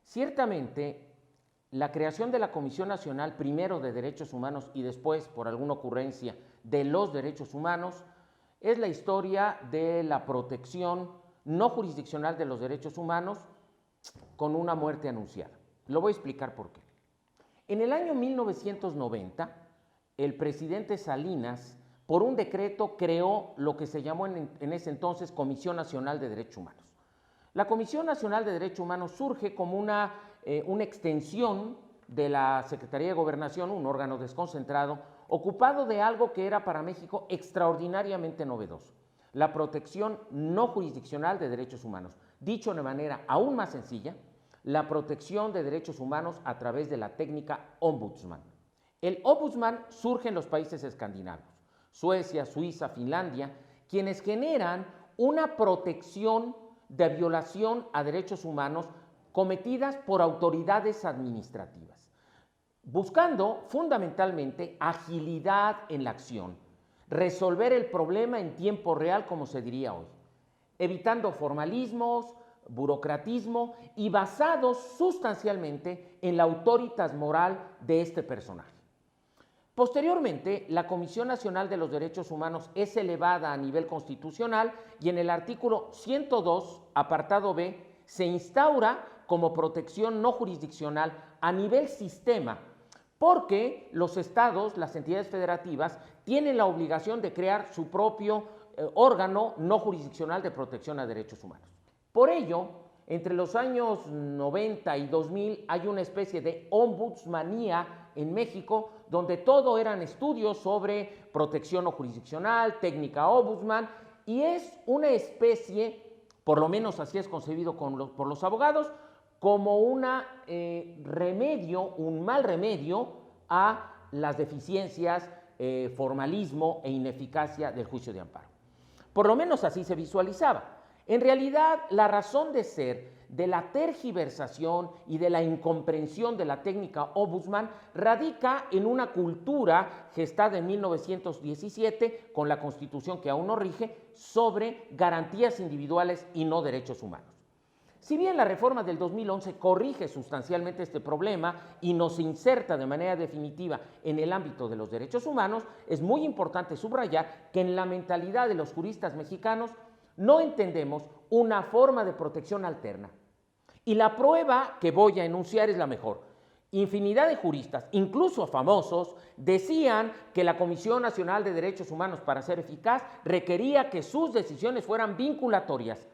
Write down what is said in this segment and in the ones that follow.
Ciertamente, la creación de la Comisión Nacional, primero de Derechos Humanos y después, por alguna ocurrencia, de los derechos humanos, es la historia de la protección no jurisdiccional de los derechos humanos con una muerte anunciada. Lo voy a explicar por qué. En el año 1990, el presidente Salinas, por un decreto, creó lo que se llamó en ese entonces Comisión Nacional de Derechos Humanos. La Comisión Nacional de Derechos Humanos surge como una extensión de la Secretaría de Gobernación, un órgano desconcentrado, ocupado de algo que era para México extraordinariamente novedoso: la protección no jurisdiccional de derechos humanos. Dicho de manera aún más sencilla, la protección de derechos humanos a través de la técnica ombudsman. El ombudsman surge en los países escandinavos, Suecia, Suiza, Finlandia, quienes generan una protección de violación a derechos humanos cometidas por autoridades administrativas, buscando fundamentalmente agilidad en la acción, resolver el problema en tiempo real, como se diría hoy, evitando formalismos, burocratismo y basados sustancialmente en la autoritas moral de este personaje. Posteriormente, la Comisión Nacional de los Derechos Humanos es elevada a nivel constitucional y en el artículo 102, apartado B, se instaura como protección no jurisdiccional a nivel sistema, porque los estados, las entidades federativas, tienen la obligación de crear su propio órgano no jurisdiccional de protección a derechos humanos. Por ello, entre los años 90 y 2000 hay una especie de ombudsmanía en México, donde todo eran estudios sobre protección no jurisdiccional, técnica ombudsman, y es una especie, por lo menos así es concebido por los abogados, como un mal remedio a las deficiencias, formalismo e ineficacia del juicio de amparo. Por lo menos así se visualizaba. En realidad, la razón de ser de la tergiversación y de la incomprensión de la técnica ombudsman radica en una cultura gestada en 1917 con la Constitución que aún no rige sobre garantías individuales y no derechos humanos. Si bien la reforma del 2011 corrige sustancialmente este problema y nos inserta de manera definitiva en el ámbito de los derechos humanos, es muy importante subrayar que en la mentalidad de los juristas mexicanos no entendemos una forma de protección alterna. Y la prueba que voy a enunciar es la mejor. Infinidad de juristas, incluso famosos, decían que la Comisión Nacional de Derechos Humanos, para ser eficaz, requería que sus decisiones fueran vinculatorias,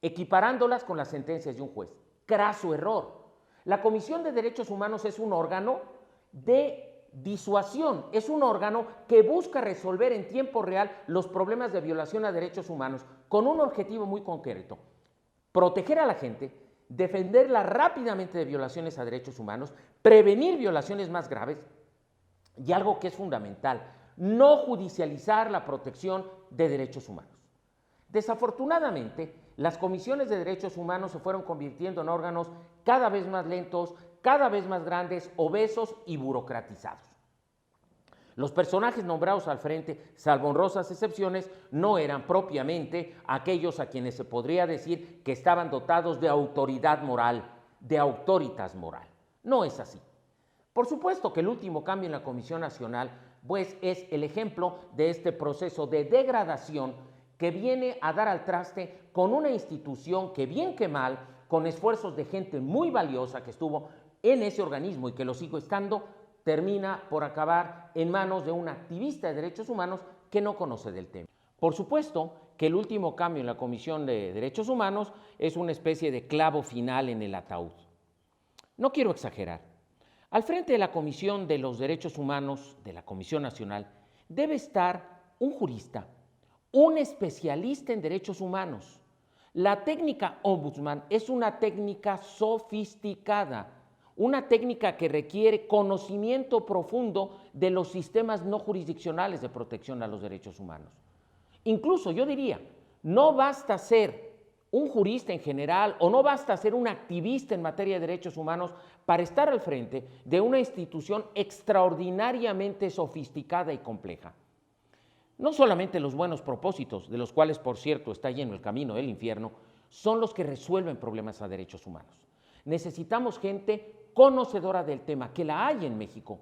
equiparándolas con las sentencias de un juez. Craso error. La Comisión de Derechos Humanos es un órgano de disuasión, es un órgano que busca resolver en tiempo real los problemas de violación a derechos humanos con un objetivo muy concreto: proteger a la gente, defenderla rápidamente de violaciones a derechos humanos, prevenir violaciones más graves y algo que es fundamental: no judicializar la protección de derechos humanos. Desafortunadamente, las comisiones de derechos humanos se fueron convirtiendo en órganos cada vez más lentos, cada vez más grandes, obesos y burocratizados. Los personajes nombrados al frente, salvo honrosas excepciones, no eran propiamente aquellos a quienes se podría decir que estaban dotados de autoridad moral, de autoritas moral. No es así. Por supuesto que el último cambio en la Comisión Nacional, pues, es el ejemplo de este proceso de degradación que viene a dar al traste con una institución que, bien que mal, con esfuerzos de gente muy valiosa que estuvo en ese organismo y que lo sigue estando, termina por acabar en manos de un activista de derechos humanos que no conoce del tema. Por supuesto que el último cambio en la Comisión de Derechos Humanos es una especie de clavo final en el ataúd. No quiero exagerar. Al frente de la Comisión de los Derechos Humanos de la Comisión Nacional debe estar un jurista, un especialista en derechos humanos. La técnica ombudsman es una técnica sofisticada, una técnica que requiere conocimiento profundo de los sistemas no jurisdiccionales de protección a los derechos humanos. Incluso yo diría, no basta ser un jurista en general o no basta ser un activista en materia de derechos humanos para estar al frente de una institución extraordinariamente sofisticada y compleja. No solamente los buenos propósitos, de los cuales, por cierto, está lleno el camino del infierno, son los que resuelven problemas a derechos humanos. Necesitamos gente conocedora del tema, que la hay en México.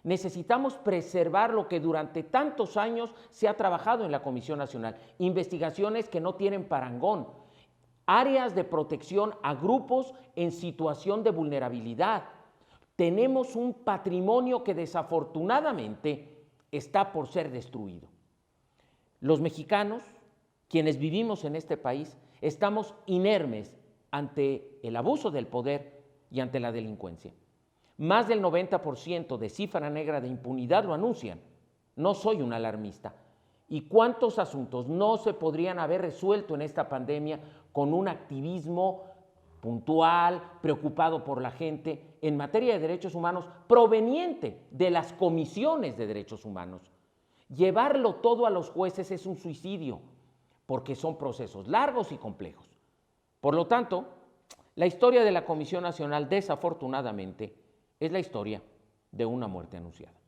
Necesitamos preservar lo que durante tantos años se ha trabajado en la Comisión Nacional, investigaciones que no tienen parangón, áreas de protección a grupos en situación de vulnerabilidad. Tenemos un patrimonio que desafortunadamente está por ser destruido. Los mexicanos, quienes vivimos en este país, estamos inermes ante el abuso del poder y ante la delincuencia. Más del 90% de cifra negra de impunidad lo anuncian. No soy un alarmista. ¿Y cuántos asuntos no se podrían haber resuelto en esta pandemia con un activismo puntual, preocupado por la gente, en materia de derechos humanos, proveniente de las comisiones de derechos humanos? Llevarlo todo a los jueces es un suicidio, porque son procesos largos y complejos. Por lo tanto, la historia de la Comisión Nacional, desafortunadamente, es la historia de una muerte anunciada.